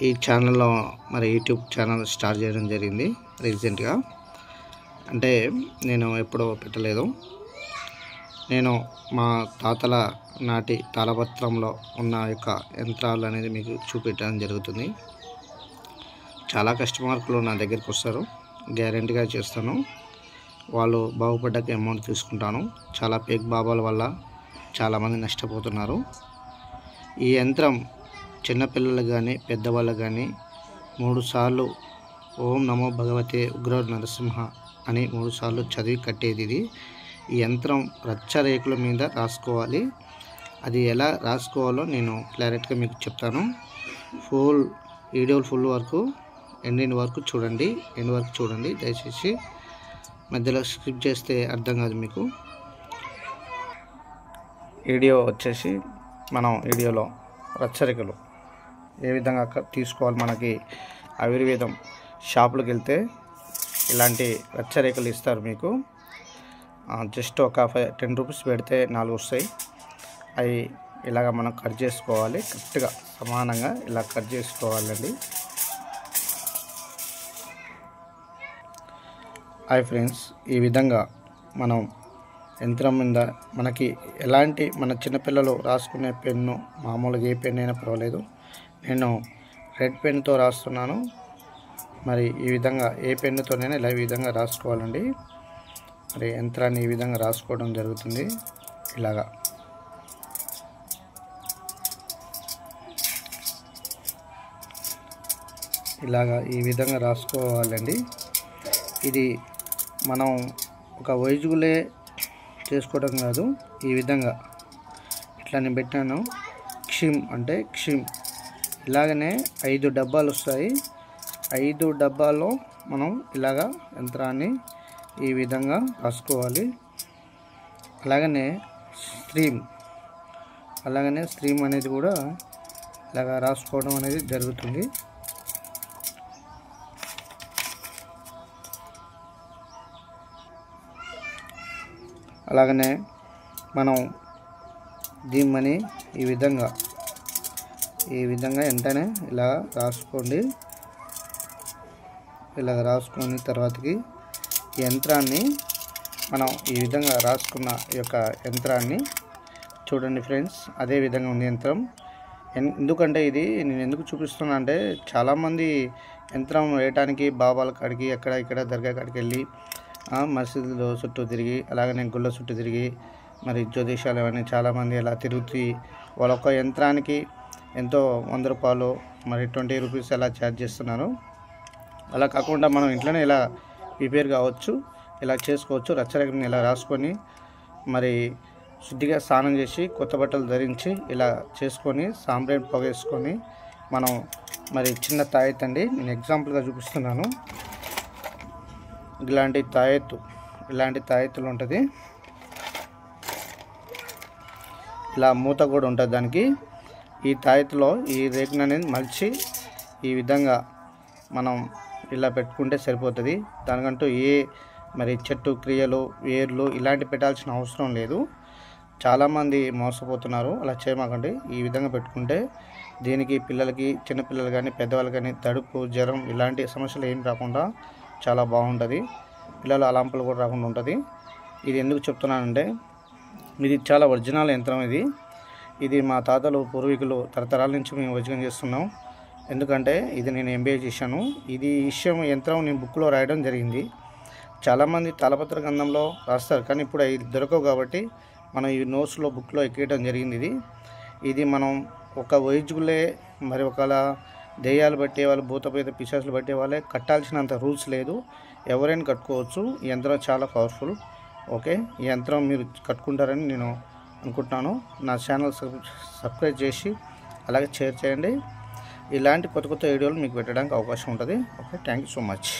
ఈ ఛానల్లో మరి యూట్యూబ్ ఛానల్ స్టార్ట్ చేయడం జరిగింది రీసెంట్గా. అంటే నేను ఎప్పుడో పెట్టలేదు. నేను మా తాతల నాటి తాళపత్రంలో ఉన్న యొక్క యంత్రాలు అనేది మీకు చూపించడం జరుగుతుంది. చాలా కస్టమర్లు నా దగ్గరికి వస్తారు, గ్యారెంటీగా చేస్తాను. వాళ్ళు బాగుపడ్డాక అమౌంట్ తీసుకుంటాను. చాలా పేక్ బాబాల వల్ల చాలామంది నష్టపోతున్నారు. ఈ యంత్రం చిన్నపిల్లలకు కానీ పెద్దవాళ్ళకు కానీ 3 సార్లు ఓం నమో భగవతే ఉగ్ర నరసింహ అని 3 సార్లు చదివి కట్టేది ఇది. ఈ యంత్రం రచ్చరేకుల మీద రాసుకోవాలి. అది ఎలా రాసుకోవాలో నేను క్లారిటీగా మీకు చెప్తాను. వీడియో ఫుల్ వరకు ఎండ్ వరకు చూడండి. దయచేసి మధ్యలో స్కిప్ చేస్తే అర్థం కాదు మీకు. వీడియో వచ్చేసి మనం వీడియోలో రచ్చరేఖలు ఏ విధంగా తీసుకోవాలి, మనకి ఆయుర్వేదం షాపులకు వెళ్తే ఇలాంటి రచ్చరేఖలు ఇస్తారు మీకు. జస్ట్ ఒక 10 రూపీస్ పెడితే 4 వస్తాయి. అవి ఇలాగ మనం కట్ చేసుకోవాలి, కరెక్ట్గా సమానంగా ఇలా కట్ చేసుకోవాలండి. హాయ్ ఫ్రెండ్స్, ఈ విధంగా మనం యంత్రం మీద మనకి ఎలాంటి మన చిన్నపిల్లలు రాసుకునే పెన్ను, మామూలుగా ఏ పెన్ అయినా పర్వాలేదు. నేను రెడ్ పెన్తో రాస్తున్నాను. మరి ఈ విధంగా ఏ పెన్నుతోనైనా ఇలా ఈ విధంగా రాసుకోవాలండి. మరి యంత్రాన్ని ఈ విధంగా రాసుకోవడం జరుగుతుంది. ఇలాగా ఈ విధంగా రాసుకోవాలండి. ఇది మనం ఒక వైజుగులే చేసుకోవడం కాదు, ఈ విధంగా ఇట్లా నేను పెట్టాను. క్షిమ్ అంటే క్షిమ్. ఇలాగనే 5 డబ్బాలు వస్తాయి. 5 డబ్బాల్లో మనం ఇలాగా యంత్రాన్ని ఈ విధంగా రాసుకోవాలి. అలాగనే స్ట్రీమ్ అనేది కూడా ఇలాగా రాసుకోవడం అనేది జరుగుతుంది. అలాగనే మనం దీమ్మని ఈ విధంగా వెంటనే ఇలా రాసుకోండి. ఇలా రాసుకున్న తర్వాతకి ఈ యంత్రాన్ని మనం ఈ విధంగా రాసుకున్న ఈ యొక్క యంత్రాన్ని చూడండి ఫ్రెండ్స్. అదే విధంగా ఉంది యంత్రం. ఎందుకంటే ఇది నేను ఎందుకు చూపిస్తున్నా అంటే, చాలామంది యంత్రం వేయటానికి బాబాల కాడికి అక్కడ ఇక్కడ దర్గా కాడికి వెళ్ళి మసీదులో చుట్టూ తిరిగి, అలాగనే గుళ్ళ చుట్టూ తిరిగి, మరి జ్యోతిషాలు అని చాలామంది అలా తిరుగుతూ వాళ్ళొక్క యంత్రానికి ఎంతో 100 రూపాయలు, మరి 20 రూపీస్ అలా ఛార్జ్ చేస్తున్నారు. అలా కాకుండా మనం ఇంట్లోనే ఇలా ప్రిపేర్ కావచ్చు, ఇలా చేసుకోవచ్చు. రచ్చరేఖని ఇలా రాసుకొని మరి శుద్ధిగా స్నానం చేసి కొత్త బట్టలు ధరించి ఇలా చేసుకొని సాంబ్రాణి పొగేసుకొని మనం మరి చిన్న తాయెత్తు అండి, నేను ఎగ్జాంపుల్గా చూపిస్తున్నాను. ఇలాంటి తాయెత్తులు ఉంటుంది. ఇలా మూత కూడా ఉంటుంది దానికి. ఈ తాయెత్తులో ఈ రేకును అనేది మలిచి ఈ విధంగా మనం ఇలా పెట్టుకుంటే సరిపోతుంది. దానికంటూ మరి చెట్టు క్రియలు, వేర్లు ఇలాంటి పెట్టాల్సిన అవసరం లేదు. చాలామంది మోసపోతున్నారు. అలా చేయమాకండి. ఈ విధంగా పెట్టుకుంటే దీనికి పిల్లలకి, చిన్నపిల్లలు కానీ పెద్దవాళ్ళు కానీ తడుపు, జ్వరం ఇలాంటి సమస్యలు ఏం రాకుండా చాలా బాగుంటుంది. పిల్లలు అలంపులు కూడా రాకుండా ఉంటుంది. ఇది ఎందుకు చెప్తున్నానంటే, ఇది చాలా ఒరిజినల్ యంత్రం. ఇది మా తాతలు పూర్వీకులు తరతరాల నుంచి మేము వచనం చేస్తున్నాం. ఎందుకంటే ఇది నేను MBA చేశాను. ఇది యంత్రం నేను బుక్లో రాయడం జరిగింది. చాలామంది తాళపత్ర గ్రంథంలో రాస్తారు, కానీ ఇప్పుడు ఇది దొరకవు కాబట్టి మనం ఈ నోట్స్లో బుక్లో ఎక్కేయడం జరిగింది. ఇది మనం ఒక వైద్యులే, మరి ఒకలా దెయ్యాలు పట్టేవాళ్ళు, భూతపేత పిశాచులు పట్టేవాళ్ళే కట్టాల్సినంత రూల్స్ లేదు, ఎవరైనా కట్టుకోవచ్చు. ఈ యంత్రం చాలా పవర్ఫుల్. ఓకే, ఈ యంత్రం మీరు కట్టుకుంటారని నేను అనుకుంటున్నాను. నా ఛానల్ సబ్స్క్రైబ్ చేసి అలాగే షేర్ చేయండి. ఇలాంటి కొత్త వీడియోలు మీకు పెట్టడానికి అవకాశం ఉంటుంది. Okay, thank you so much.